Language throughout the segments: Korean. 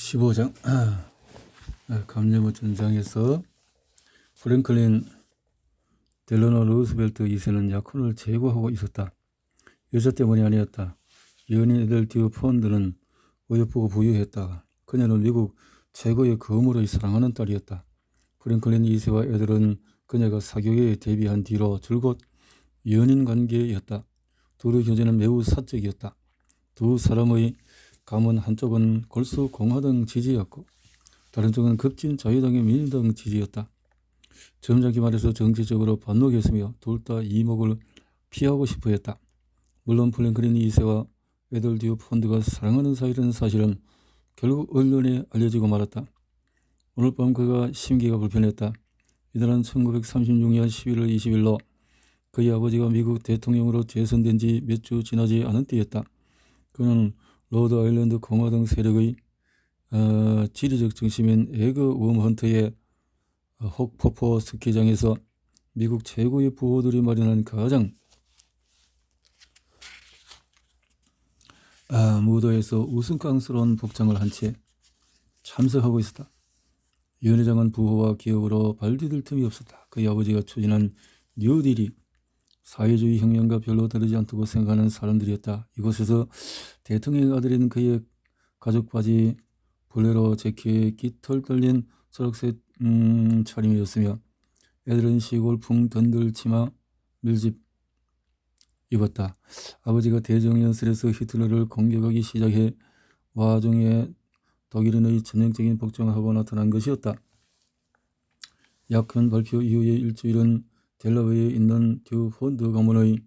15장 감염의 전장에서 프랭클린 델러노 루스벨트 2세는 약혼을 제고하고 있었다. 여자 때문이 아니었다. 연인 에델티우 폰드는 어여쁘고 부유했다. 그녀는 미국 최고의 거물의 사랑하는 딸이었다. 프랭클린 2세와 애들은 그녀가 사교에 데뷔한 뒤로 줄곧 연인 관계였다. 둘의 교제는 매우 사적이었다. 두 사람의 감은 한쪽은 골수 공화당 지지였고 다른 쪽은 급진 자유당의 민주당 지지였다. 점잖게 말해서 정치적으로 반목했으며 둘 다 이목을 피하고 싶어 했다. 물론 프랭클린 2세와 에덜듀 폰드가 사랑하는 사이라는 사실은 결국 언론에 알려지고 말았다. 오늘 밤 그가 심기가 불편했다. 이들은 1936년 11월 20일로 그의 아버지가 미국 대통령으로 재선된 지 몇 주 지나지 않은 때였다. 그는 로드아일랜드 공화당 세력의 지리적 중심인 에그 웜헌트의 혹포포 스키장에서 미국 최고의 부호들이 마련한 가장 무도에서 우스꽝스러운 복장을 한 채 참석하고 있었다. 연회장은 부호와 기업으로 발디딜 틈이 없었다. 그의 아버지가 추진한 뉴딜이 사회주의 혁명과 별로 다르지 않다고 생각하는 사람들이었다. 이곳에서 대통령의 아들인 그의 가죽 바지, 볼레로 재킷에 깃털 떨린 초록색 차림이었으며 애들은 시골풍 던들 치마 밀집 입었다. 아버지가 대정연설에서 히틀러를 공격하기 시작해 와중에 독일인의 전형적인 복장을 하고 나타난 것이었다. 약혼 발표 이후의 일주일은 델라웨이에 있는 듀 폰드 가문의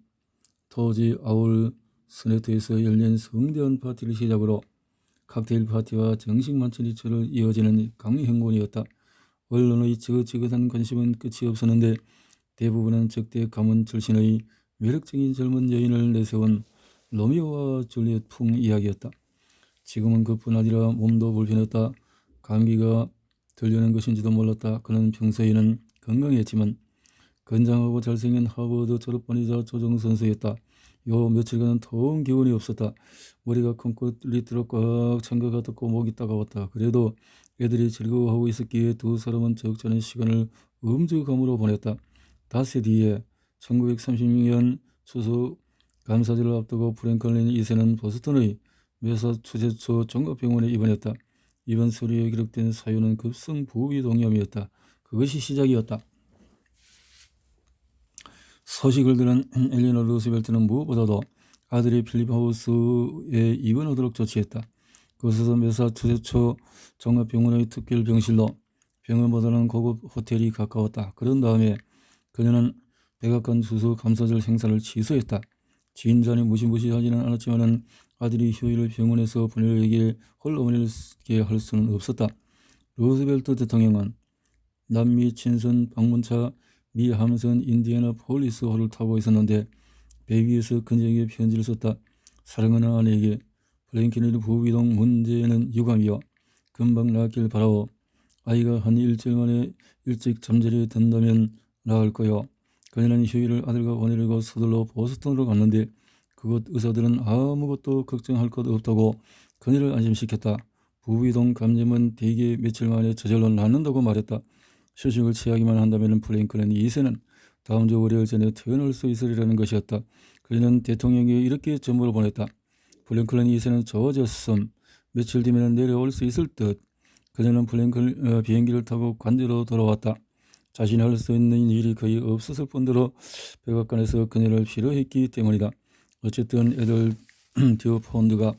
토지 아울 스네트에서 열린 성대한 파티를 시작으로 칵테일 파티와 정식 만찬이 주로 이어지는 강행군이었다. 언론의 지긋지긋한 관심은 끝이 없었는데 대부분은 적대 가문 출신의 매력적인 젊은 여인을 내세운 로미오와 줄리엣 풍 이야기였다. 지금은 그뿐 아니라 몸도 불편했다. 감기가 들려는 것인지도 몰랐다. 그는 평소에는 건강했지만 건장하고 잘생긴 하버드 졸업반이자 조정선수였다. 요 며칠간은 더운 기운이 없었다. 머리가 콩깍리트로 꽉 찬 것 같았고 목이 따가웠다. 그래도 애들이 즐거워하고 있었기에 두 사람은 적잖은 시간을 음주감으로 보냈다. 닷새 뒤에 1936년 추수 감사절을 앞두고 프랭클린 2세는 보스턴의 매사추세츠 종합병원에 입원했다. 입원 서류에 기록된 사유는 급성 부위동염이었다. 그것이 시작이었다. 소식을 들은 엘리노 루스벨트는 무엇보다도 아들이 필립 하우스에 입원하도록 조치했다. 그곳에서 매사추세츠 종합병원의 특별 병실로 병원보다는 고급 호텔이 가까웠다. 그런 다음에 그녀는 백악관 주수 감사절 행사를 취소했다. 지인잔이 무시무시하지는 않았지만 아들이 휴일을 병원에서 보내려기에 홀어머니게 할 수는 없었다. 루스벨트 대통령은 남미 친선 방문차 미 함선 인디애나 폴리스호를 타고 있었는데 배 위에서 그녀에게 편지를 썼다. 사랑하는 아내에게 프랭클린 부위동 문제는 유감이여 금방 낫길 바라오. 아이가 한 일주일 만에 일찍 잠자리에 든다면 나을 거요. 그녀는 휴일을 아들과 보내려고 서둘러 보스턴으로 갔는데 그곳 의사들은 아무것도 걱정할 것 없다고 그녀를 안심시켰다. 부위동 감염은 대개 며칠 만에 저절로 낫는다고 말했다. 휴식을 취하기만 한다면 프랭클린 2세는 다음 주 월요일 전에 퇴원할 수 있으리라는 것이었다. 그녀는 대통령에게 이렇게 전보를 보냈다. 프랭클린 2세는 좋아졌음. 며칠 뒤면 내려올 수 있을 듯. 그녀는 비행기를 타고 관제로 돌아왔다. 자신이 할 수 있는 일이 거의 없었을 뿐더러 백악관에서 그녀를 필요했기 때문이다. 어쨌든 애들 듀 폰드가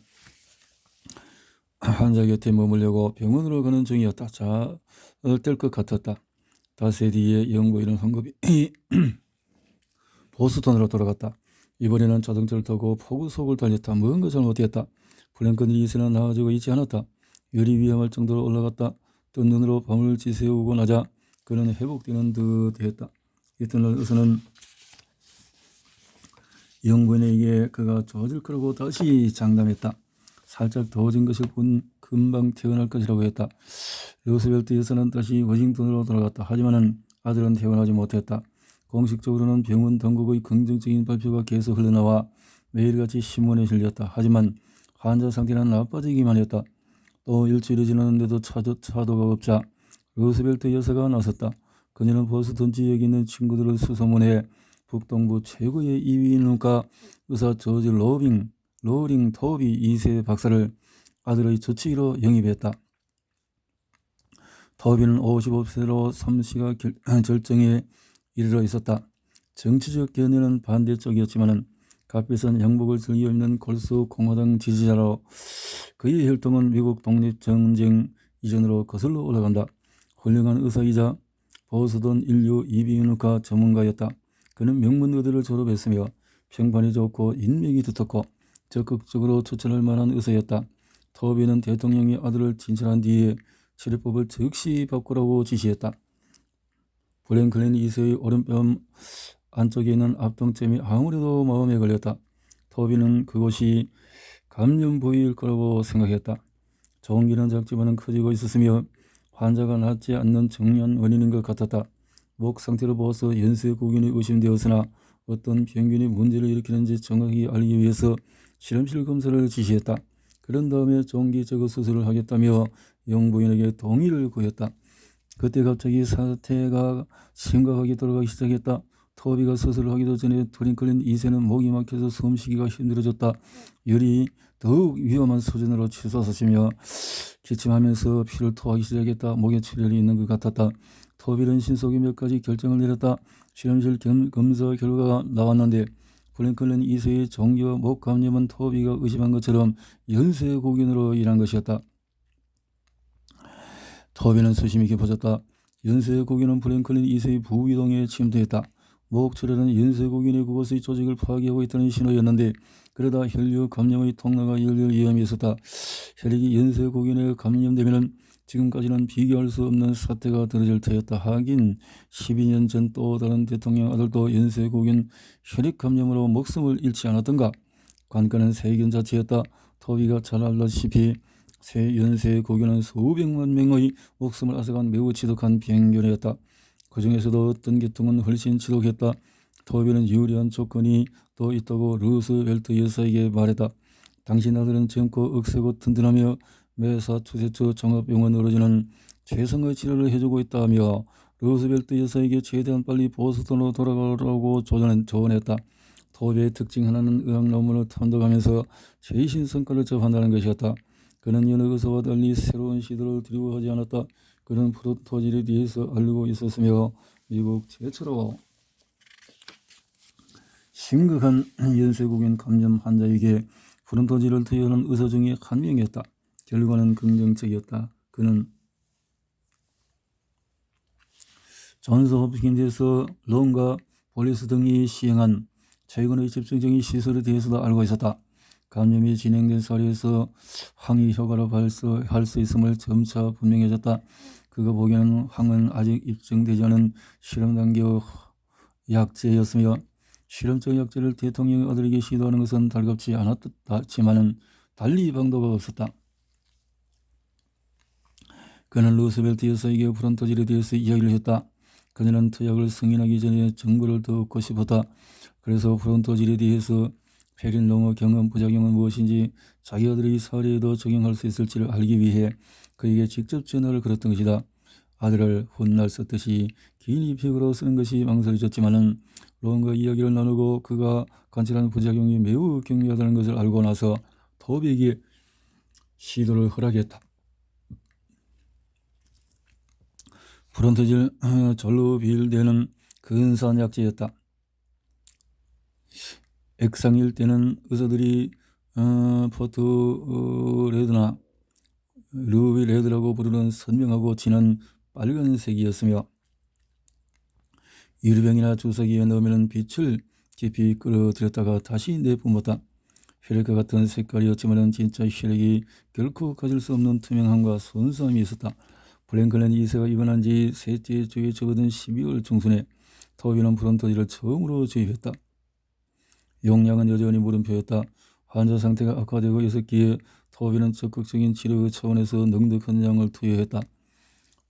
환자 곁에 머물려고 병원으로 가는 중이었다. 잘 될 것 같았다. 닷새 뒤에 영부인은 황급히 보스턴으로 돌아갔다. 이번에는 자동차를 타고 폭우 속을 달렸다. 뭔가 잘못되었다. 프랭클린 2세는 나아지고 있지 않았다. 열이 위험할 정도로 올라갔다. 뜬 눈으로 밤을 지새우고 나자 그는 회복되는 듯했다. 이튿날 의사는 영부인에게 그가 좋아질 거라고 다시 장담했다. 살짝 더워진 것일 뿐 금방 퇴원할 것이라고 했다. 루스벨트 여사는 다시 워싱턴으로 돌아갔다. 하지만 아들은 퇴원하지 못했다. 공식적으로는 병원 당국의 긍정적인 발표가 계속 흘러나와 매일같이 신문에 실렸다. 하지만 환자 상태는 나빠지기만 했다. 또 일주일이 지났는데도 차도가 없자 루스벨트 여사가 나섰다. 그녀는 보스턴 지역에 있는 친구들을 수소문해 북동부 최고의 이비인후과 의사 조지 로링 토비 2세 박사를 아들의 조치기로 영입했다. 토비는 55세로 삼시가 절정에 이르러 있었다. 정치적 견해는 반대쪽이었지만 값비싼 양복을 즐겨 입는 골수 공화당 지지자로 그의 혈통은 미국 독립전쟁 이전으로 거슬러 올라간다. 훌륭한 의사이자 보스턴 인류 이비인후과 전문가였다. 그는 명문 의대를 졸업했으며 평판이 좋고 인맥이 두텁고 적극적으로 추천할 만한 의사였다. 토비는 대통령이 아들을 진찰한 뒤에 치료법을 즉시 바꾸라고 지시했다. 프랭클린 2세의 오른뺨 안쪽에 있는 압통점이 아무래도 마음에 걸렸다. 토비는 그곳이 감염 부위일 거라고 생각했다. 종기는 작지만은 커지고 있었으며 환자가 낫지 않는 정년 원인인 것 같았다. 목 상태를 보아서 연쇄구균이 의심되었으나 어떤 병균이 문제를 일으키는지 정확히 알기 위해서 실험실 검사를 지시했다. 그런 다음에 종기 제거 수술을 하겠다며 영부인에게 동의를 구했다. 그때 갑자기 사태가 심각하게 돌아가기 시작했다. 토비가 수술을 하기도 전에 프랭클린 2세는 목이 막혀서 숨쉬기가 힘들어졌다. 열이 더욱 위험한 수준으로 치솟았으며 기침하면서 피를 토하기 시작했다. 목에 출혈이 있는 것 같았다. 토비는 신속히 몇 가지 결정을 내렸다. 실험실 검사 결과가 나왔는데 프랭클린 2세의 종교 목 감염은 토비가 의심한 것처럼 연쇄구균으로 인한 것이었다. 토비는 수심이 깊어졌다. 연쇄구균은 프랭클린 2세의 부위동에 침투했다. 목 출혈은 연쇄구균이 그곳의 조직을 파괴하고 있다는 신호였는데 그러다 혈류 감염의 통로가 열릴 위험이 있었다. 혈액이 연쇄구균에 감염되면 지금까지는 비교할 수 없는 사태가 벌어질 터였다. 하긴 12년 전 또 다른 대통령 아들도 연쇄구균 혈액 감염으로 목숨을 잃지 않았던가. 관건은 세균 자체였다. 토비가 잘 알다시피 연쇄구균은 수백만 명의 목숨을 앗아간 매우 지독한 병균이었다. 그 중에서도 어떤 계통은 훨씬 지독했다. 토비는 유리한 조건이 또 있다고 루스벨트 여사에게 말했다. 당신 아들은 젊고 억세고 튼튼하며 매사투세츠 종합병원 의료진은 최상의 치료를 해주고 있다며 루스벨트 여사에게 최대한 빨리 보스턴으로 돌아가라고 조언했다. 토비의 특징 하나는 의학 논문을 탐독하면서 최신 성과를 접한다는 것이었다. 그는 여러 의사와 달리 새로운 시도를 두려워하지 않았다. 그는 프로토질에 대해서 알고 있었으며 미국 최초로 심각한 연쇄구균 감염 환자에게 프론토질을 투여하는 의사 중에 한 명이었다. 결과는 긍정적이었다. 그는 존스 홉킨스에서 론과 볼리스 등이 시행한 최근의 집중적인 시설에 대해서도 알고 있었다. 감염이 진행된 사례에서 항이 효과를 발휘할 수 있음을 점차 분명해졌다. 그가 보기에는 항은 아직 입증되지 않은 실험 단계 약제였으며 실험적 약제를 대통령의 아들에게 시도하는 것은 달갑지 않았지만은 달리 방도가 없었다. 그는 루스벨트 여사에게 프론토질에 대해서 이야기를 했다. 그녀는 투약을 승인하기 전에 정보를 더 얻고 싶었다. 그래서 프론토질에 대해서 페린롱어 경험 부작용은 무엇인지 자기 아들의 사례에도 적용할 수 있을지를 알기 위해 그에게 직접 전화를 걸었던 것이다. 아들을 훗날 썼듯이 기니피그로 쓰는 것이 망설여졌지만은 론과 이야기를 나누고 그가 관찰한 부작용이 매우 경미하다는 것을 알고 나서 토비에게 시도를 허락했다. 프론토질 절로 비율되는 근사한 약제였다. 액상일 때는 의사들이 포트레드나 루비레드라고 부르는 선명하고 진한 빨간색이었으며 유리병이나 주사기에 넣으면 빛을 깊이 끌어들였다가 다시 내뿜었다. 혈액과 같은 색깔이었지만 진짜 혈액이 결코 가질 수 없는 투명함과 순수함이 있었다. 프랭클린 2세가 입원한 지 셋째 주에 접어든 12월 중순에 토비는 프론토질을 처음으로 주입했다. 용량은 여전히 물음표였다. 환자 상태가 악화되고 있었기에 토비는 적극적인 치료 차원에서 넉넉한 양을 투여했다.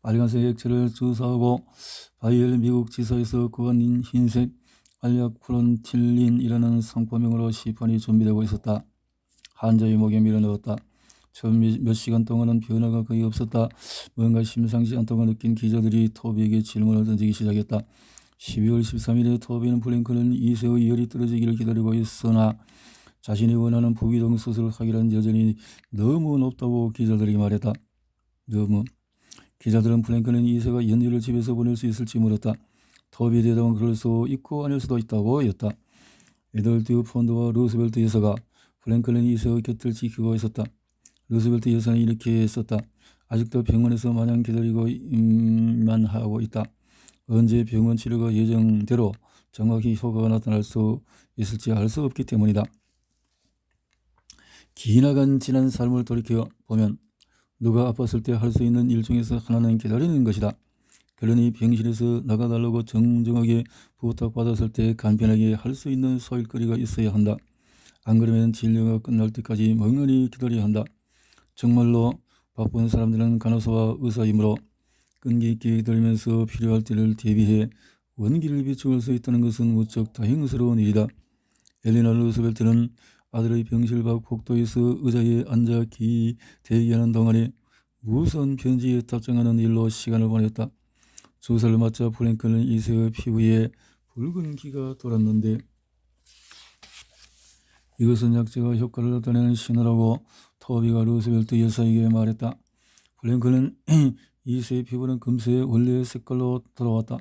빨간색 액체를 주사하고 바이엘 미국 지사에서 구한 흰색 알약프론틸린이라는 상포명으로 시판이 준비되고 있었다. 환자의 목에 밀어넣었다. 처음 몇 시간 동안은 변화가 거의 없었다. 뭔가 심상치 않다고 느낀 기자들이 토비에게 질문을 던지기 시작했다. 12월 13일에 토비는 블링컨은 2세의 열이 떨어지기를 기다리고 있으나 자신이 원하는 부비동 수술을 하기란 여전히 너무 높다고 기자들에게 말했다. 너무. 기자들은 블링컨은 2세가 연휴를 집에서 보낼 수 있을지 물었다. 토비의 대답은 그럴 수 있고 아닐 수도 있다고 했다. 에덜드 폰드와 루스벨트 여사가 블링컨 2세의 곁을 지키고 있었다. 루스벨트 여사는 이렇게 썼다. 아직도 병원에서 마냥 기다리고만 하고 있다. 언제 병원 치료가 예정대로 정확히 효과가 나타날 수 있을지 알 수 없기 때문이다. 기나간 지난 삶을 돌이켜 보면 누가 아팠을 때 할 수 있는 일 중에서 하나는 기다리는 것이다. 그러니 병실에서 나가달라고 정정하게 부탁받았을 때 간편하게 할 수 있는 소일거리가 있어야 한다. 안 그러면 진료가 끝날 때까지 멍하니 기다려야 한다. 정말로 바쁜 사람들은 간호사와 의사이므로 끈기 있게 기다리면서 필요할 때를 대비해 원기를 비축할 수 있다는 것은 무척 다행스러운 일이다. 엘리나 루스벨트는 아들의 병실 밖 복도에서 의자에 앉아 대기하는 동안에 무선 편지에 답장하는 일로 시간을 보냈다. 주사를 맞자 블링컨은 2세의 피부에 붉은 기가 돌았는데 이것은 약제가 효과를 나타내는 신호라고 토비가 루스벨트 여사에게 말했다. 블링컨은 2세의 피부는 금세 원래의 색깔로 돌아왔다.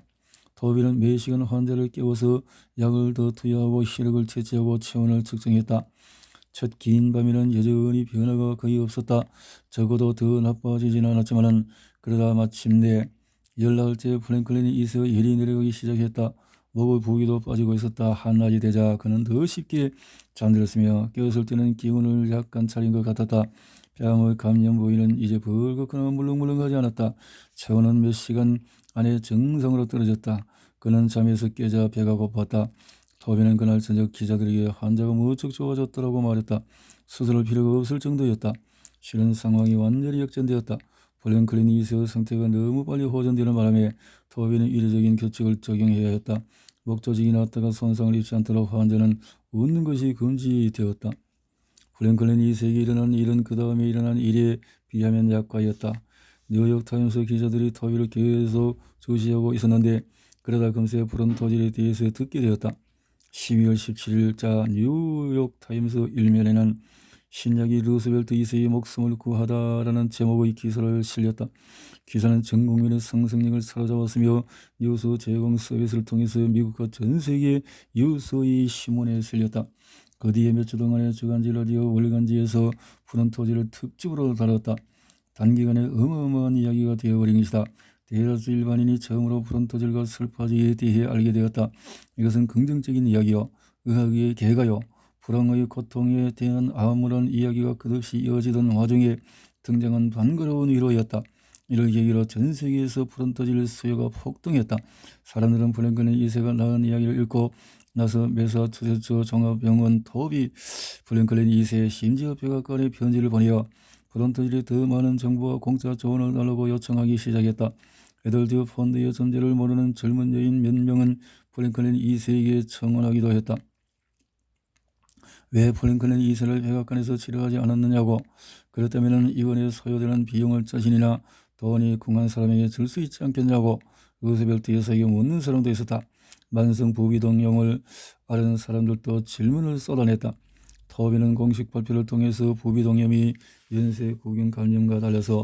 토비는 매 시간 환자를 깨워서 약을 더 투여하고 시력을 채취하고 체온을 측정했다. 첫 긴 밤에는 여전히 변화가 거의 없었다. 적어도 더 나빠지진 않았지만 그러다 마침내 열나흘째 블링컨이 2세의 열이 내려가기 시작했다. 목의 부기도 빠지고 있었다. 한낮이 되자 그는 더 쉽게 잠들었으며 깨었을 때는 기운을 약간 차린 것 같았다. 뺨의 감염 부위는 이제 벌겋거나 물렁물렁하지 않았다. 체온은 몇 시간 안에 정상으로 떨어졌다. 그는 잠에서 깨자 배가 고팠다. 토비는 그날 저녁 기자들에게 환자가 무척 좋아졌다고 말했다. 수술할 필요가 없을 정도였다. 실은 상황이 완전히 역전되었다. 블링컨 2세의 상태가 너무 빨리 호전되는 바람에 토비는 이례적인 규칙을 적용해야 했다. 목조직이 났다가 손상을 입지 않도록 환자는 웃는 것이 금지되었다. 블링컨 2세에게 일어난 일은 그 다음에 일어난 일에 비하면 약과였다. 뉴욕타임스 기자들이 토비를 계속 주시하고 있었는데 그러다 금세 푸른 토질에 대해서 듣게 되었다. 12월 17일자 뉴욕타임스 일면에는 신약이 루스벨트 2세의 목숨을 구하다라는 제목의 기사를 실렸다. 기사는 전 국민의 상상력을 사로잡았으며 뉴스 제공 서비스를 통해서 미국과 전 세계 유수의 신문에 실렸다. 그 뒤에 몇 주 동안의 주간지 라디오 월간지에서 푸른 토지를 특집으로 다뤘다. 단기간에 어마어마한 이야기가 되어버린 것이다. 대다수 일반인이 처음으로 푸른 토질과 슬퍼지에 대해 알게 되었다. 이것은 긍정적인 이야기요. 의학의 개가요. 불황의 고통에 대한 아무런 이야기가 끝없이 이어지던 와중에 등장한 반가운 위로였다. 이를 계기로 전 세계에서 푸른 토질 수요가 폭등했다. 사람들은 블링컨 2세가 낳은 이야기를 읽고 나서 매사추세츠 종합병원 토비 블링컨 2세 심지어 백악관에 편지를 보내어 푸른 토질에 더 많은 정보와 공짜 조언을 달라고 요청하기 시작했다. 에덜드 폰드의 존재를 모르는 젊은 여인 몇 명은 블링컨 2세에게 청원하기도 했다. 왜 블링컨 2세를 백악관에서 치료하지 않았느냐고. 그렇다면 입원에 소요되는 비용을 자신이나 돈이 궁한 사람에게 줄 수 있지 않겠냐고 루스벨트 여사에게 묻는 사람도 있었다. 만성 부비동염을 아는 사람들도 질문을 쏟아냈다. 토비는 공식 발표를 통해서 부비동염이 연쇄구균 감염과 달려서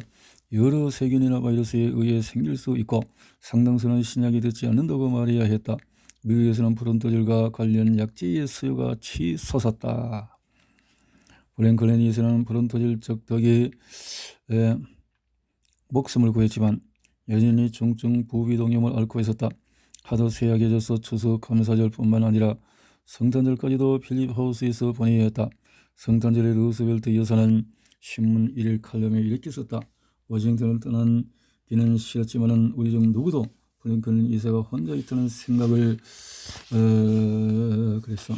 여러 세균이나 바이러스에 의해 생길 수 있고 상당수는 신약이 듣지 않는다고 말해야 했다. 미국에서는 푸른 토질과 관련 약제의 수요가 치솟았다. 블링컨 2세는 푸른 토질 적덕에 목숨을 구했지만 여전히 중증 부비동염을 앓고 있었다. 하도 쇠약해져서 추석 감사절뿐만 아니라 성탄절까지도 필립 하우스에서 보내야 했다. 성탄절에 루스벨트 여사는 신문 1일 칼럼에 이렇게 썼다. 워싱턴을 떠난 비는 싫었지만 우리 중 누구도 블링컨 2세가 혼자 있다는 생각을 그랬어.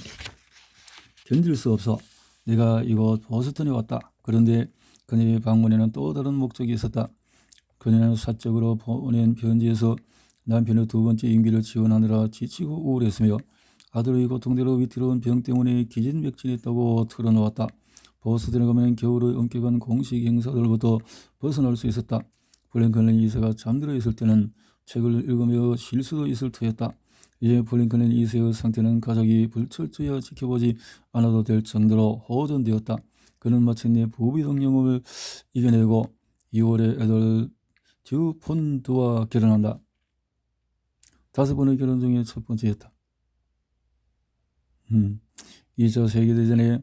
견딜 수 없어. 내가 이곳 보스턴에 왔다. 그런데 그녀의 방문에는 또 다른 목적이 있었다. 그녀는 사적으로 보낸 편지에서 남편의 두 번째 임기를 지원하느라 지치고 우울했으며 아들의 고통대로 위태로운 병 때문에 기진맥진했다고 털어놓았다. 보스턴에 가면 겨울의 엄격한 공식 행사들로부터 벗어날 수 있었다. 블링컨 2세가 잠들어 있을 때는 책을 읽으며 쉴 수도 있을 터였다. 이제 블링컨 2세의 상태는 가족이 불철저히 지켜보지 않아도 될 정도로 호전되었다. 그는 마침내 부비동령을 이겨내고 2월에 애들 듀폰드와 결혼한다. 5번의 결혼 중에 첫 번째였다. 2차 세계대전에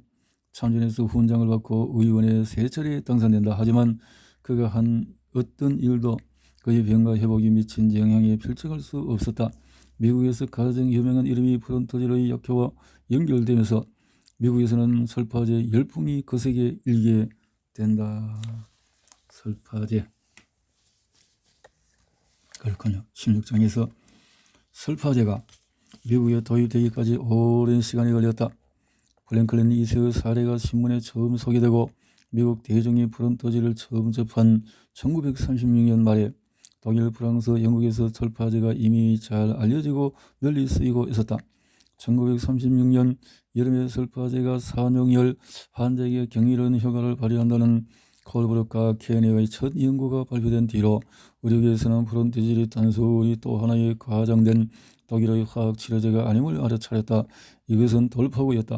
참전해서 훈장을 받고 의원에 3차례 당선된다. 하지만 그가 한 어떤 일도 그의 병과 회복이 미친 영향에 필적할 수 없었다. 미국에서 가장 유명한 이름이 프론트질의 약효와 연결되면서 미국에서는 설파제 열풍이 거세게 일게 된다. 설파제. 그렇군요. 16장에서 설파제가 미국에 도입되기까지 오랜 시간이 걸렸다. 블링컨 2세의 사례가 신문에 처음 소개되고 미국 대중이 프론토제를 처음 접한 1936년 말에 독일, 프랑스, 영국에서 설파제가 이미 잘 알려지고 널리 쓰이고 있었다. 1936년 여름에 설파제가 산용열 환자에게 경이로운 효과를 발휘한다는 콜브룩과 케네의 첫 연구가 발표된 뒤로 의료계에서는 프론토질이 단순히 또 하나의 과장된 독일의 화학 치료제가 아님을 알아차렸다. 이것은 돌파구였다.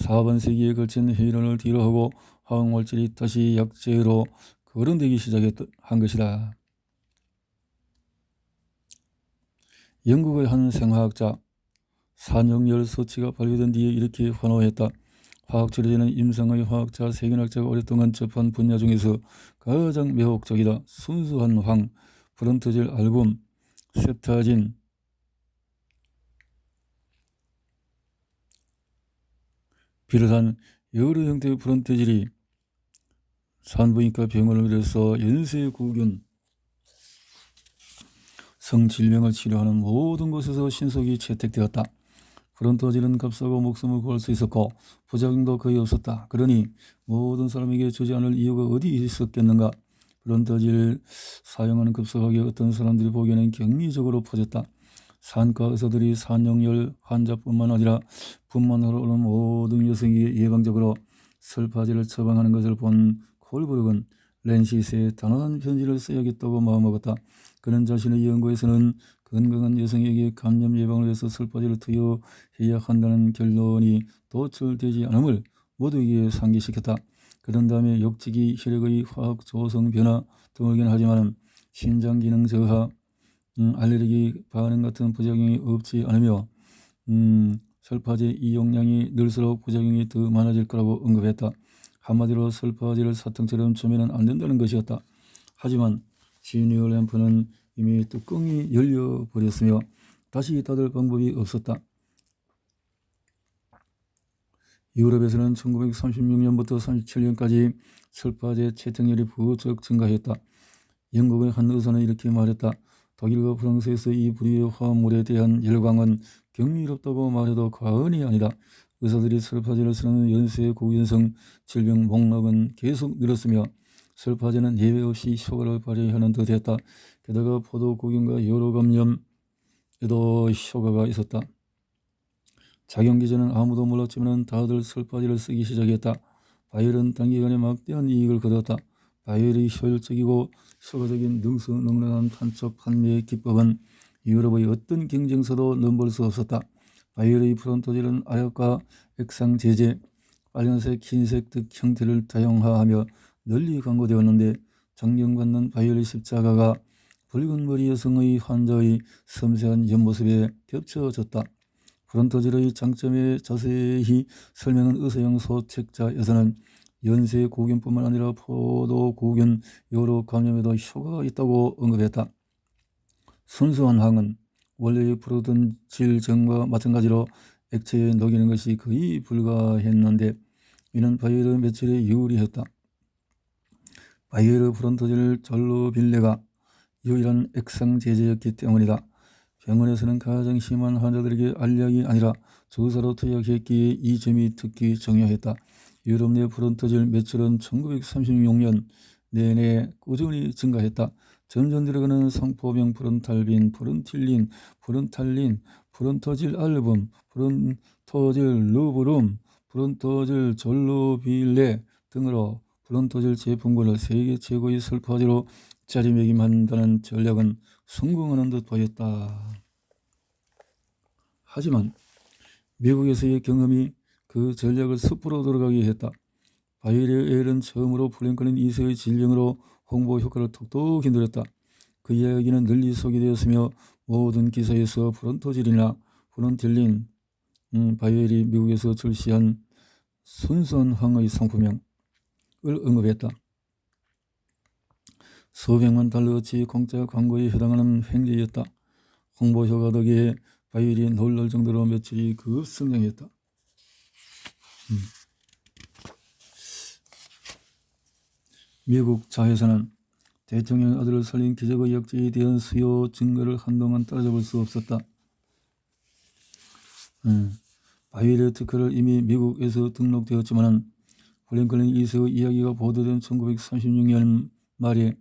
4반세기에 걸친 회의론을 뒤로하고 화학물질이 다시 약재로 거론되기 시작한 것이다. 영국의 한 생화학자 산용열 서치가 발표된 뒤에 이렇게 환호했다. 화학치료제는 임상의 화학자 세균학자가 오랫동안 접한 분야 중에서 가장 매혹적이다. 순수한 황, 프론토질 알붐, 셉타진, 비롯한 여러 형태의 프론토질이 산부인과 병원을 비롯해서 연쇄구균, 성질병을 치료하는 모든 곳에서 신속히 채택되었다. 프론토질은 값싸고 목숨을 구할 수 있었고 부작용도 거의 없었다. 그러니 모든 사람에게 주지 않을 이유가 어디 있었겠는가. 프론토질 사용은 급속하게 어떤 사람들이 보기에는 경미적으로 퍼졌다. 산과 의사들이 산용열 환자뿐만 아니라 분만으로 오는 모든 여성에게 예방적으로 설파제를 처방하는 것을 본 콜브룩은 렌시스에 단호한 편지를 써야겠다고 마음먹었다. 그는 자신의 연구에서는 건강한 여성에게 감염 예방을 위해서 설파제를 투여해야 한다는 결론이 도출되지 않음을 모두에게 상기시켰다. 그런 다음에 역직이 혈액의 화학 조성 변화 등이긴 하지만 신장 기능 저하, 알레르기 반응 같은 부작용이 없지 않으며 설파제 이용량이 늘수록 부작용이 더 많아질 거라고 언급했다. 한마디로 설파제를 사탕처럼 주면은 안 된다는 것이었다. 하지만 지니어 램프는 이미 뚜껑이 열려버렸으며 다시 닫을 방법이 없었다. 유럽에서는 1936년부터 37년까지 설파제 채택률이 부쩍 증가했다. 영국의 한 의사는 이렇게 말했다. 독일과 프랑스에서 이 부류의 화합물에 대한 열광은 경이롭다고 말해도 과언이 아니다. 의사들이 설파제를 쓰는 연쇄구균성 질병 목록은 계속 늘었으며 설파제는 예외 없이 효과를 발휘하는 듯 했다. 게다가 포도구균과 여러 감염에도 효과가 있었다. 작용기 전엔 아무도 몰랐지만 다들 설파제를 쓰기 시작했다. 바이올은 단기간에 막대한 이익을 거뒀다. 바이올이 효율적이고 효과적인 능수능란한 판촉 판매의 기법은 유럽의 어떤 경쟁사도 넘볼 수 없었다. 바이올의 프론토질은 아약과 액상 제제, 빨간색, 흰색 등 형태를 다양화하며 널리 광고되었는데 존경받는 바이올의 십자가가 붉은 머리 여성의 환자의 섬세한 옆모습에 겹쳐졌다. 프론토질의 장점에 자세히 설명한 의사용 소책자에서는 연쇄구균뿐만 아니라 포도구균, 여러 감염에도 효과가 있다고 언급했다. 순수한 황은 원래의 프론토질정과 마찬가지로 액체에 녹이는 것이 거의 불가했는데 이는 바이에르 매출에 유리했다. 바이에르 프론토질 전로빌레가 유일한 액상 제제였기 때문이다. 병원에서는 가장 심한 환자들에게 알약이 아니라 주사로 투약했기에 이 점이 특히 중요했다. 유럽 내 프론토질 매출은 1936년 내내 꾸준히 증가했다. 점점 들어가는 성포병 프론탈빈, 프론틸린, 프론탈린, 프론토질 알붐, 프론토질 루브룸, 프론토질 졸로빌레, 등으로 브론토질 제품군을 세계 최고의 설파제로 자리매김한다는 전략은 성공하는 듯 보였다. 하지만 미국에서의 경험이 그 전략을 섣부로 돌아가게 했다. 바이엘은 처음으로 프랭클린 2세의 진령으로 홍보 효과를 톡톡히 누렸다. 그 이야기는 널리 소개되었으며 모든 기사에서 브론토질이나 브론틸린, 바이엘이 미국에서 출시한 순수한 황의 상품명을 언급했다. 수백만 달러어치 공짜 광고에 해당하는 횡재였다. 홍보 효과 덕에 바이엘이 놀랄 정도로 매출이 급성장했다. 미국 자회사는 대통령 아들을 살린 기적의 약재에 대한 수요 증가를 한동안 따라잡을 수 없었다. 바이엘의 특허를 이미 미국에서 등록되었지만 프랭클린 2세의 이야기가 보도된 1936년 말에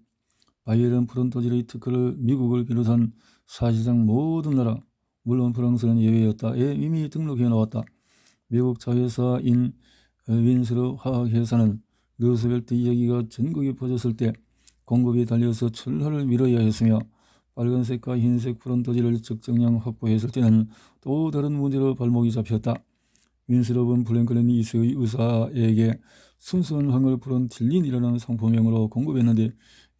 바이엘은 브론토질의 특허를 미국을 비롯한 사실상 모든 나라, 물론 프랑스는 예외였다에 이미 등록해 놓았다. 미국 자회사인 윈스러 화학회사는 루스벨트 이야기가 전국에 퍼졌을 때 공급이 달려서 출하를 미뤄야 했으며 빨간색과 흰색 브론토질을 적정량 확보했을 때는 또 다른 문제로 발목이 잡혔다. 윈스럽은 프랭클린 2세의 의사에게 순수한 황을 브론틸린이라는 상품명으로 공급했는데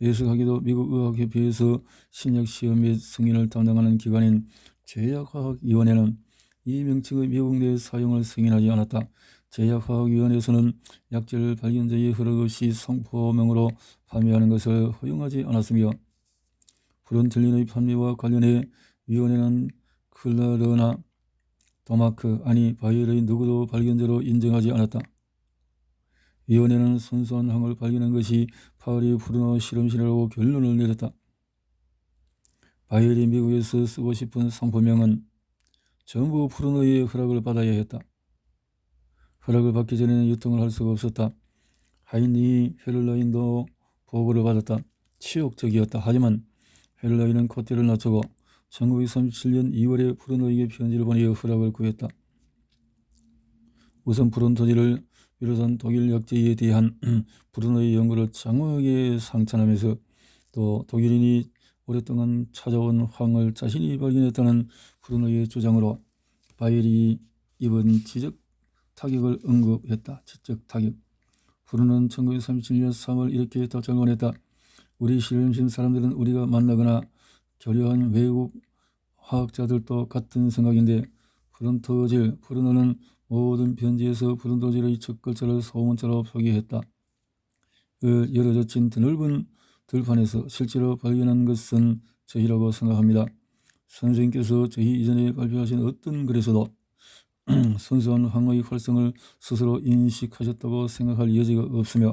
애석하게도 미국 의학협회에서 신약시험 및 승인을 담당하는 기관인 제약화학위원회는 이 명칭의 미국 내 사용을 승인하지 않았다. 제약화학위원회에서는 약질 발견자의 허락 없이 상품명으로 판매하는 것을 허용하지 않았으며 브론틸린의 판매와 관련해 위원회는 클라르나 도마크 아니 바이엘의 누구도 발견자로 인정하지 않았다. 위원회는 순수한 황을 발견한 것이 파리 푸르노 실험실이라고 결론을 내렸다. 바이엘이 미국에서 쓰고 싶은 상품명은 전부 푸르노의 허락을 받아야 했다. 허락을 받기 전에는 유통을 할 수가 없었다. 하인리 헤를러인도 보고를 받았다. 치욕적이었다. 하지만 헤를러인은 콧대를 낮추고 1937년 2월에 푸르노에게 편지를 보내어 허락을 구했다. 우선 브론토질을 비롯한 독일 약재에 대한 푸르노의 연구를 장황하게 상찬하면서 또 독일인이 오랫동안 찾아온 황을 자신이 발견했다는 푸르노의 주장으로 바이엘이 입은 지적 타격을 언급했다. 지적 타격. 푸르노는 1937년 3월 이렇게 답장을 했다. 우리 실험실 사람들은 우리가 만나거나 교류한 외국 화학자들도 같은 생각인데 브론토질, 푸르노는 모든 편지에서 브론토질의 첫 글자를 소문자로 표기했다. 열어젖힌 드넓은 들판에서 실제로 발견한 것은 저희라고 생각합니다. 선생님께서 저희 이전에 발표하신 어떤 글에서도 순수한 황의 활성을 스스로 인식하셨다고 생각할 여지가 없으며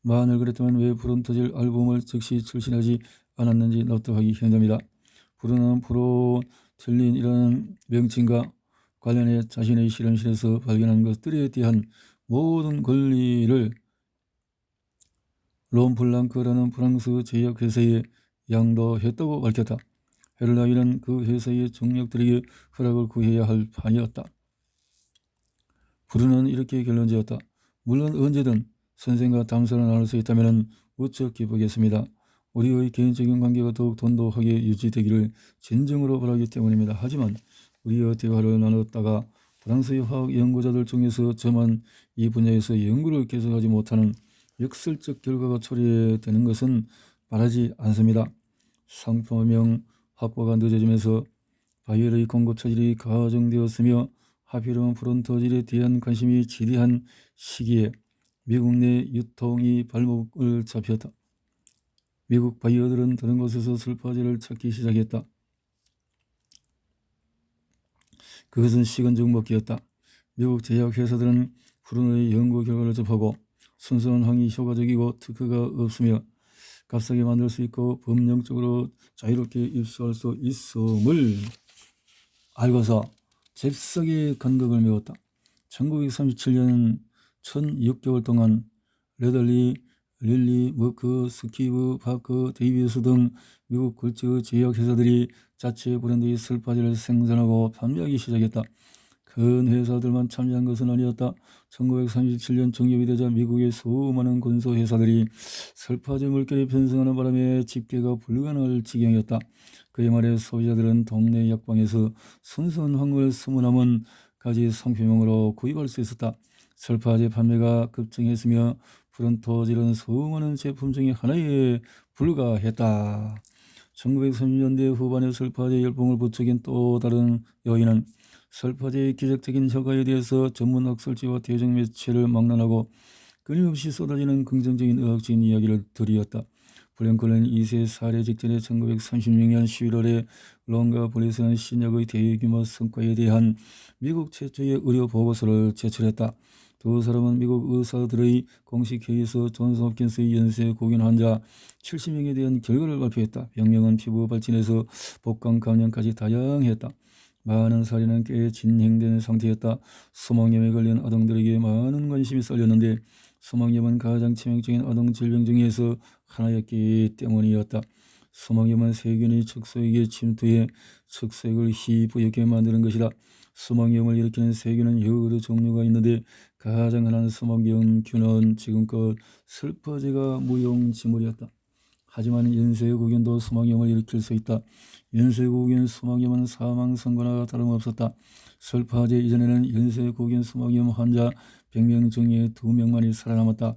만일 그랬다면 왜 브론토질 앨범을 즉시 출시하지 않았는지 납득하기 힘듭니다. 푸르노는 프로틸린이라는 명칭과 관련해 자신의 실험실에서 발견한 것들에 대한 모든 권리를 롬플랑크라는 프랑스 제약회사에 양도했다고 밝혔다. 헤를라인은 그 회사의 정력들에게 허락을 구해야 할 판이었다. 푸르노는 이렇게 결론지었다. 물론 언제든 선생과 담소를 나눌 수 있다면 무척 기쁘겠습니다. 우리의 개인적인 관계가 더욱 돈독하게 유지되기를 진정으로 바라기 때문입니다. 하지만 우리의 대화를 나눴다가 프랑스의 화학 연구자들 중에서 저만 이 분야에서 연구를 계속하지 못하는 역설적 결과가 초래되는 것은 바라지 않습니다. 상품명 확보가 늦어지면서 바이엘의 공급 차질이 가중되었으며 하필이면 브론토질에 대한 관심이 지대한 시기에 미국 내 유통이 발목을 잡혔다. 미국 바이어들은 다른 곳에서 설파제를 찾기 시작했다. 그것은 시간적 먹기였다. 미국 제약회사들은 푸르노의 연구 결과를 접하고 순수한 황이 효과적이고 특허가 없으며 값싸게 만들 수 있고 법령적으로 자유롭게 입수할 수 있음을 알고서 잽싸게 간극을 메웠다. 1937년 1006개월 동안 레들리, 릴리, 머크, 스키브, 파크, 데이비스 등 미국 굴지의 제약회사들이 자체 브랜드의 설파제를 생산하고 판매하기 시작했다. 큰 회사들만 참여한 것은 아니었다. 1937년 정립이 되자 미국의 수많은 군소 회사들이 설파제 물결이 편성하는 바람에 집계가 불가능할 지경이었다. 그의 말에 소비자들은 동네 약방에서 순수한 황금을 20남은 가지 상표명으로 구입할 수 있었다. 설파제 판매가 급증했으며 프런토질은 수많은 제품 중에 하나에 불과했다. 1930년대 후반에 설파제 열풍을 부추긴 또 다른 요인은 설파제의 기적적인 효과에 대해서 전문 학술지와 대중 매체를 막론하고 끊임없이 쏟아지는 긍정적인 의학적인 이야기를 들이었다. 블랭클은 2세 사례 직전에 1936년 11월에 론과 블리스는 신약의 대규모 성과에 대한 미국 최초의 의료 보고서를 제출했다. 두 사람은 미국 의사들의 공식 회의에서 존스홉킨스의 연쇄 고균 환자 70명에 대한 결과를 발표했다. 병명은 피부 발진에서 복강 감염까지 다양했다. 많은 사례는 꽤 진행된 상태였다. 수막염에 걸린 아동들에게 많은 관심이 쏠렸는데 수막염은 가장 치명적인 아동 질병 중에서 하나였기 때문이었다. 수막염은 세균이 척소에게 침투해 척소액을 희뿌옇게 만드는 것이다. 수막염을 일으키는 세균은 여러 종류가 있는데 가장 흔한 수막염균은 지금껏 설파제가 무용지물이었다. 하지만 연쇄고균도 수막염을 일으킬 수 있다. 연쇄고균 수막염은 사망 선고나 다름없었다. 설파제 이전에는 연쇄고균 수막염 환자 100명 중에 2명만이 살아남았다.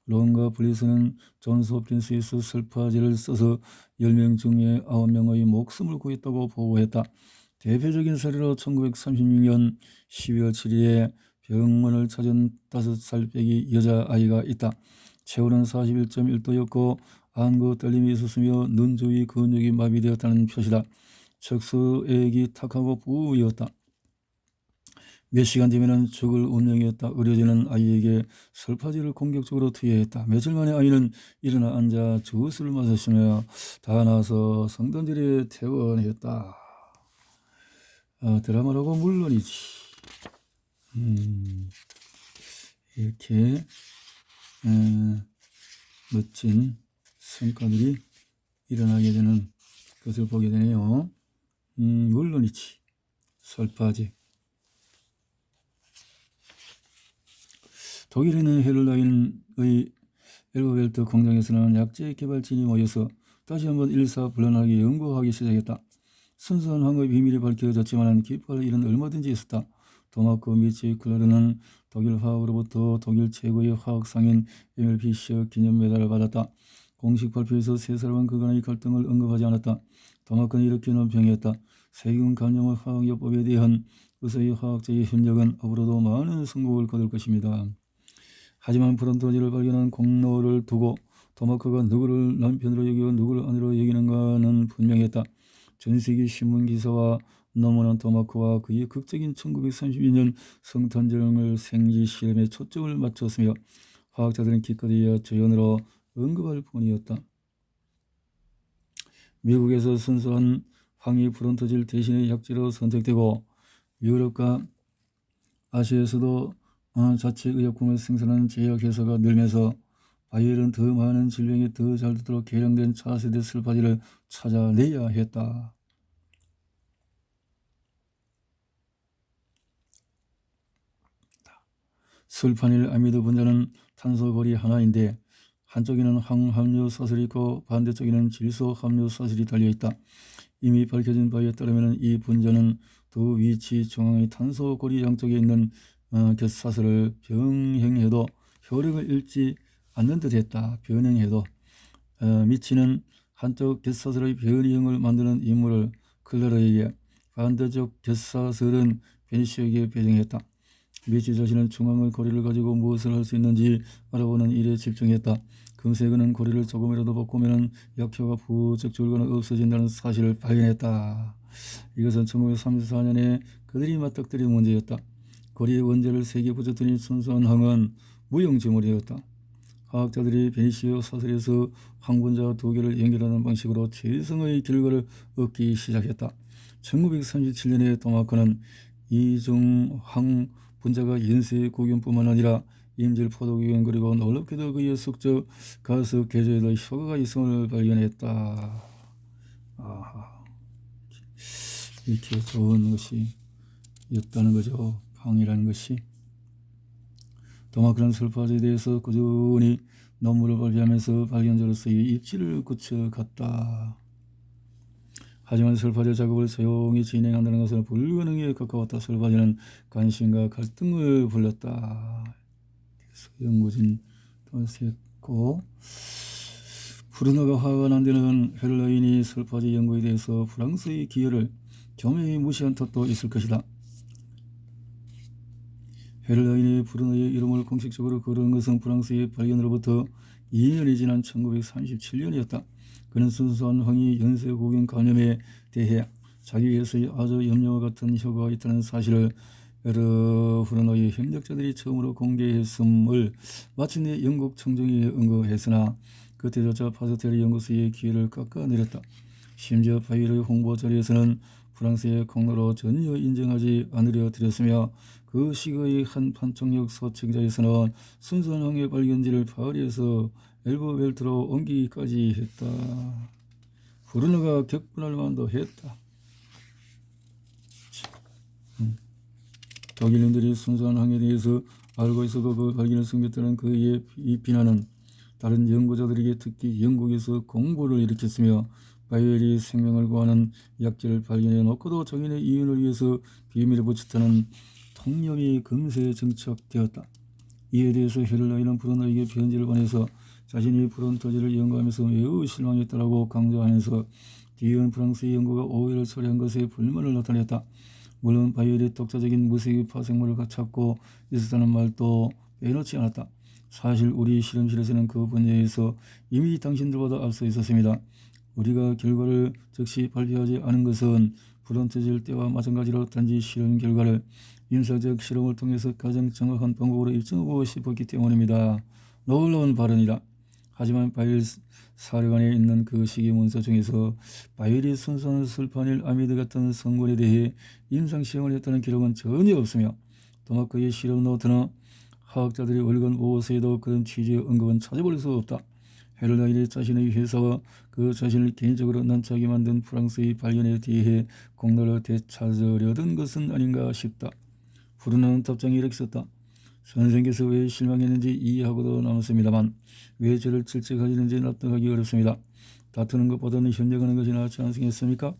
론과 블리스는 존스홉킨스에서 설파제를 써서 10명 중에 9명의 목숨을 구했다고 보고했다. 대표적인 사례로 1936년 12월 7일에 병원을 찾은 5살 빼기 여자아이가 있다. 체온은 41.1도였고 안구 떨림이 있었으며 눈 주위 근육이 마비되었다는 표시다. 척수액이 탁하고 부었다. 몇 시간 뒤면은 죽을 운명이었다. 의료진은 아이에게 설파제를 공격적으로 투여했다. 며칠 만에 아이는 일어나 앉아 주스를 마셨으며 다 나서 성탄절에 퇴원했다. 드라마라고 물론이지. 이렇게 멋진 성과들이 일어나게 되는 것을 보게 되네요. 물론이지. 설파제. 독일에 있는 헤를라인의 엘버벨트 공장에서는 약제 개발진이 모여서 다시 한번 일사불란하게 연구하기 시작했다. 순수한 황의 비밀이 밝혀졌지만 기뻐할 일은 얼마든지 있었다. 도마크 미치 클라르는 독일 화학으로부터 독일 최고의 화학상인 에밀 피셔 기념 메달을 받았다. 공식 발표에서 세 사람은 그간의 갈등을 언급하지 않았다. 도마크는 이렇게 논평했다. 세균 감염의 화학요법에 대한 의사의 화학적인 협력은 앞으로도 많은 성공을 거둘 것입니다. 하지만 프런토지를 발견한 공로를 두고 도마크가 누구를 남편으로 여기고 누구를 아내로 여기는가는 분명했다. 전세기 신문기사와 논문은 도마크와 그의 극적인 1932년 성탄절을 생리 실험에 초점을 맞췄으며 화학자들은 기껏해야 조연으로 언급할 뿐이었다. 미국에서 순수한 황이 프론토질 대신에 약재로 선택되고 유럽과 아시아에서도 자체 의약품을 생산하는 제약회사가 늘면서 바이엘은 더 많은 질병에 더 잘 듣도록 개량된 차세대 설파제를 찾아내야 했다. 술파닐 아미드 분자는 탄소고리 하나인데 한쪽에는 황함유 사슬이 있고 반대쪽에는 질소 함유 사슬이 달려있다. 이미 밝혀진 바에 따르면 이 분자는 두 위치 중앙의 탄소고리 양쪽에 있는 곁사슬을 병행해도 효력을 잃지 않는 듯 했다. 변형해도 미치는 한쪽 곁사슬의 변형을 만드는 임무를 클라르에게, 반대쪽 곁사슬은 베니시에게 배정했다. 미치 자신은 중앙의 고리를 가지고 무엇을 할 수 있는지 알아보는 일에 집중했다. 금세 그는 고리를 조금이라도 바꾸면 약효가 부쩍 줄거나 없어진다는 사실을 발견했다. 이것은 1934년에 그들이 맞닥뜨린 문제였다. 고리의 원자를 3개 붙였더니 순수한 황은 무용지물이었다. 화학자들이 베니시오 사슬에서 황분자 2개를 연결하는 방식으로 최성의 결과를 얻기 시작했다. 1937년에 도마크는 이중 황 분자가 연쇄고균뿐만 아니라 인질 포도고균 그리고 놀랍게도 그의 숙적 가스 개조에도 효과가 있음을 발견했다. 이렇게 좋은 것이 였다는 거죠. 방이라는 것이. 더마크는 설파제에 대해서 꾸준히 논문을 발표하면서 발견자로서의 입지를 굳혀갔다. 하지만 설파제 작업을 조용히 진행한다는 것은 불가능에 가까웠다. 설파제는 관심과 갈등을 불렀다. 그래서 연구진 도색고 브루너가 화가 난 데는 헤를라인이 설파제 연구에 대해서 프랑스의 기여를 겸허히 무시한 탓도 있을 것이다. 헤를라인이 브루너의 이름을 공식적으로 거론한 것은 프랑스의 발견으로부터 2년이 지난 1937년이었다. 그는 순수한 황희 연쇄고경 감염에 대해 자기에서의 아주 염려와 같은 효과가 있다는 사실을 여러 브루너의 협력자들이 처음으로 공개했음을 마침내 영국 청정위에 언급했으나 그때조차 파스텔 연구소의 기회를 깎아내렸다. 심지어 바이에르 홍보 자리에서는 프랑스의 공로로 전혀 인정하지 않으려 들였으며 그 시기의 한 판촉력 소책자에서는 순수한 황의 발견지를 파리에서 엘버벨트로 옮기기까지 했다. 브루너가 격분할 만도 했다. 독일인들이 순수한 황에 대해서 알고 있어도 그 발견을 숨겼다는 그의 이 비난은 다른 연구자들에게 특히 영국에서 공고를 일으켰으며 바이엘이 생명을 구하는 약재를 발견해 놓고도 자기네 이윤을 위해서 비밀을 붙였다는 통념이 금세 정착되었다. 이에 대해서 헤를라인은 브루너에게 편지를 보내서 자신이 프론토지를 연구하면서 매우 실망했다라고 강조하면서 뒤이은 프랑스의 연구가 오해를 처리한 것에 불만을 나타냈다. 물론 바이엘이 독자적인 무색의 파생물을 찾고 있었다는 말도 빼놓지 않았다. 사실 우리 실험실에서는 그 분야에서 이미 당신들보다 앞서 있었습니다. 우리가 결과를 즉시 발표하지 않은 것은 프론토질 때와 마찬가지로 단지 실험 결과를 임사적 실험을 통해서 가장 정확한 방법으로 입증하고 싶었기 때문입니다. 놀라운 발언이다. 하지만 바이엘 사료관에 있는 그 시기 문서 중에서 바이엘이 순수한 술파닐 아미드 같은 성분에 대해 임상시험을 했다는 기록은 전혀 없으며 도마크의 실험 노트나 화학자들의 월간 보고서에도 그런 취지의 언급은 찾아볼 수 없다. 헤를라인이 자신의 회사와 그 자신을 개인적으로 난처하게 만든 프랑스의 발견에 대해 공로를 되찾으려던 것은 아닌가 싶다. 브루너는 답장에 이렇게 썼다. 선생께서 왜 실망했는지 이해하고도 남았습니다만 왜 저를 질책하시는지 납득하기 어렵습니다. 다투는 것보다는 협력하는 것이 낫지 않겠습니까?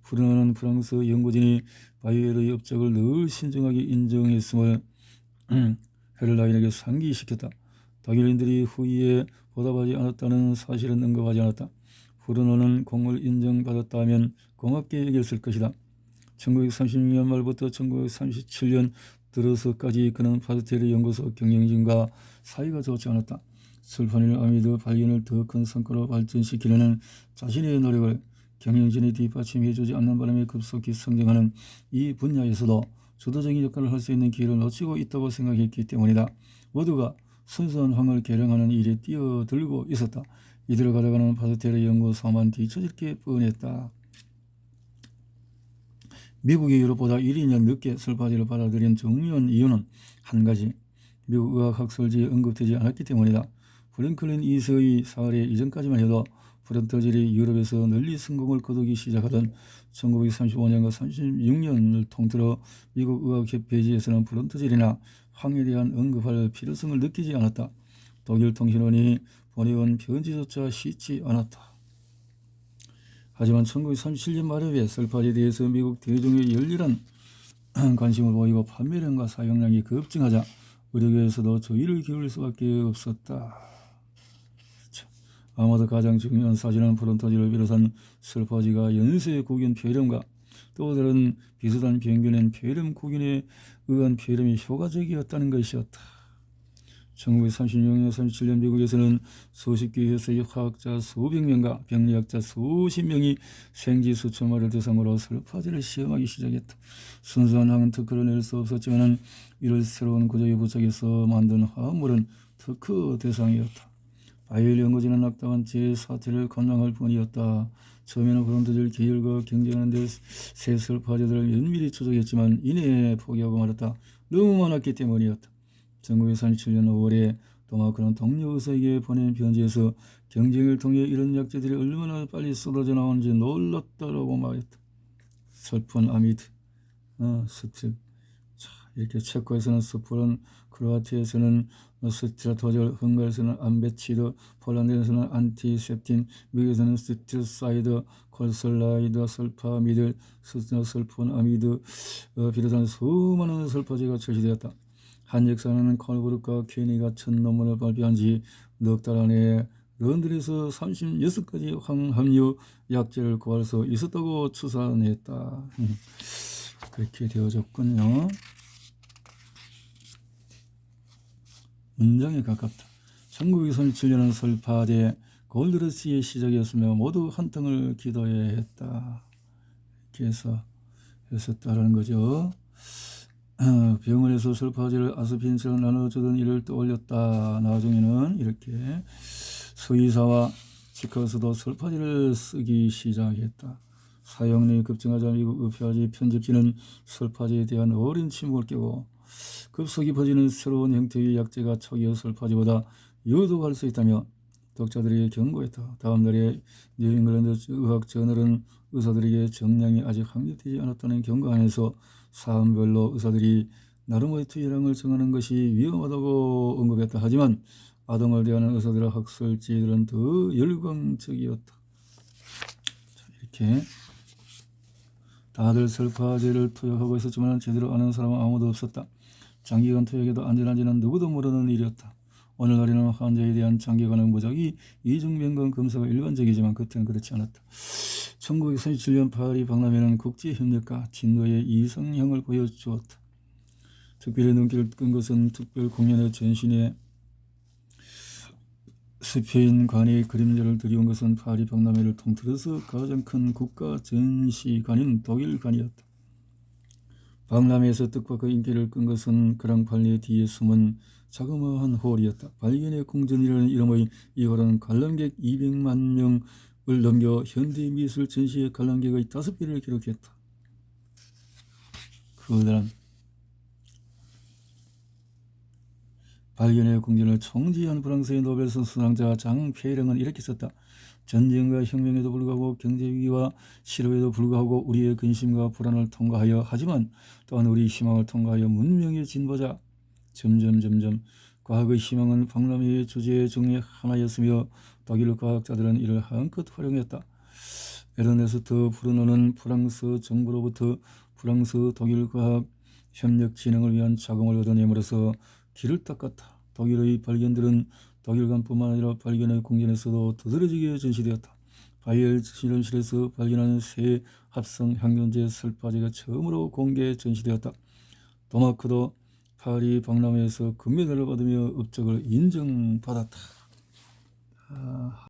브루너는 프랑스 연구진이 바이에르의 업적을 늘 신중하게 인정했음을 헤를라인에게 상기시켰다. 독일인들이 후기에 보답하지 않았다는 사실은 언급하지 않았다. 브루너는 공을 인정받았다면 고맙게 여겼을 것이다. 1936년 말부터 1937년 들어서까지 그는 파스텔 연구소 경영진과 사이가 좋지 않았다. 술파닐 아미드 발견을 더 큰 성과로 발전시키려는 자신의 노력을 경영진이 뒷받침해주지 않는 바람에 급속히 성장하는 이 분야에서도 주도적인 역할을 할 수 있는 기회를 놓치고 있다고 생각했기 때문이다. 모두가 순수한 황을 개량하는 일에 뛰어들고 있었다. 이들을 가져가는 파스텔의 연구소만 뒤처질 게 뻔했다. 미국이 유럽보다 1~2년 늦게 설파제를 받아들인 중요한 이유는 한 가지, 미국 의학학설지에 언급되지 않았기 때문이다. 프랭클린 2세의 사활에 이전까지만 해도 프론토질이 유럽에서 널리 성공을 거두기 시작하던 1935년과 36년을 통틀어 미국 의학협회지에서는 프론토질이나 황에 대한 언급할 필요성을 느끼지 않았다. 독일 통신원이 보내온 편지조차 씻지 않았다. 하지만 1937년 말에 설파제에 대해서 미국 대중의 열렬한 관심을 보이고 판매량과 사용량이 급증하자 의료계에서도 주의를 기울일 수밖에 없었다. 아마도 가장 중요한 사실은 프론토질을 비롯한 설파제가 연쇄고균 폐렴과 또 다른 비슷한 병균인 폐렴 고균에 의한 폐렴이 효과적이었다는 것이었다. 1936년, 37년 미국에서는 수십 개 회사의 화학자 수백 명과 병리학자 수십 명이 생쥐 수천 마리를 대상으로 설파제를 시험하기 시작했다. 순수한 황은 특허를 낼 수 없었지만 이를 새로운 구조에 부착해서 만든 화합물은 특허 대상이었다. 바이엘 연구진은 악당한 제4태를 건강할 뿐이었다. 처음에는 프론토질 계열과 경쟁하는 데 새 설파제들을 면밀히 추적했지만 이내 포기하고 말았다. 너무 많았기 때문이었다. 1937년 5월에 도마크는 동료 의사에게 보낸 편지에서 경쟁을 통해 이런 약재들이 얼마나 빨리 쏟아져 나오는지 놀랐다라고 말했다. 설폰 아미드, 스틸, 이렇게 체코에서는 스푸른, 크로아티아에서는 스트라토젤, 헝가리에서는 암베치드, 폴란드에서는 안티셉틴, 미국에서는 스티사이드, 콜설라이드, 설파미드, 설포나미드 비롯한 수많은 설파제가 출시되었다. 한 역사는 칼부르크와 케니가 첫 논문을 발표한 지 넉 달 안에 런던에서 36가지 황합류 약제를 구할 수 있었다고 추산했다. 그렇게 되어졌군요. 문장에 가깝다. 1937년은 설파제 골드러시의 시작이었으며 모두 한탕을 기도해야 했다. 이렇게 해서 했었다라는 거죠. 병원에서 설파제를 아스피린처럼 나눠주던 일을 떠올렸다. 나중에는 이렇게 수의사와 치과에서도 설파제를 쓰기 시작했다. 사용량이 급증하자 미국 의료지 편집지는 설파제에 대한 어린 침묵을 깨고 급속히 퍼지는 새로운 형태의 약제가 초기의 설파제보다 유독할 수 있다며 독자들에게 경고했다. 다음 날에 뉴잉글랜드 의학 저널은 의사들에게 정량이 아직 확립되지 않았다는 경고 안에서 사람별로 의사들이 나름의 투여량을 정하는 것이 위험하다고 언급했다. 하지만 아동을 대하는 의사들의 학설지들은 더 열광적이었다. 이렇게 다들 설파제를 투여하고 있었지만 제대로 아는 사람은 아무도 없었다. 장기간 투여에도 안전한지는 누구도 모르는 일이었다. 오늘날에는 환자에 대한 장기간의 무작위 이중변경 검사가 일반적이지만 그때는 그렇지 않았다. 1937년 파리 박람회는 국제협력과 진도의 이상향을 보여주었다. 특별히 눈길을 끈 것은 특별 공연의 전신에 스페인관이 그림자를 들여온 것은 파리 박람회를 통틀어서 가장 큰 국가 전시관인 독일관이었다. 박람회에서 뜻밖의 인기를 끈 것은 그랑팔레 뒤에 숨은 자그마한 홀이었다. 발견의 궁전이라는 이름의 이 홀은 관람객 200만 명을 넘겨 현대미술 전시의 관람객의 5배를 기록했다. 그들은 발견의 궁전을 총지한 프랑스의 노벨상 수상자 장 페이랭은 이렇게 썼다. 전쟁과 혁명에도 불구하고 경제위기와 실업에도 불구하고 우리의 근심과 불안을 통과하여 하지만 또한 우리 희망을 통과하여 문명의 진보자 점점점점 과학의 희망은 박람회의 주제 중에 하나였으며 독일 과학자들은 이를 한껏 활용했다. 에르네스트 브루노는 프랑스 정부로부터 프랑스 독일 과학 협력 진흥을 위한 자금을 얻어내므로써 길을 닦았다. 독일의 발견들은 독일관뿐만 아니라 발견의 궁전에서도 두드러지게 전시되었다. 바이엘 실험실에서 발견한 새 합성 항균제 설파제가 처음으로 공개 전시되었다. 도마크도 파리 박람회에서 금메달을 받으며 업적을 인정받았다.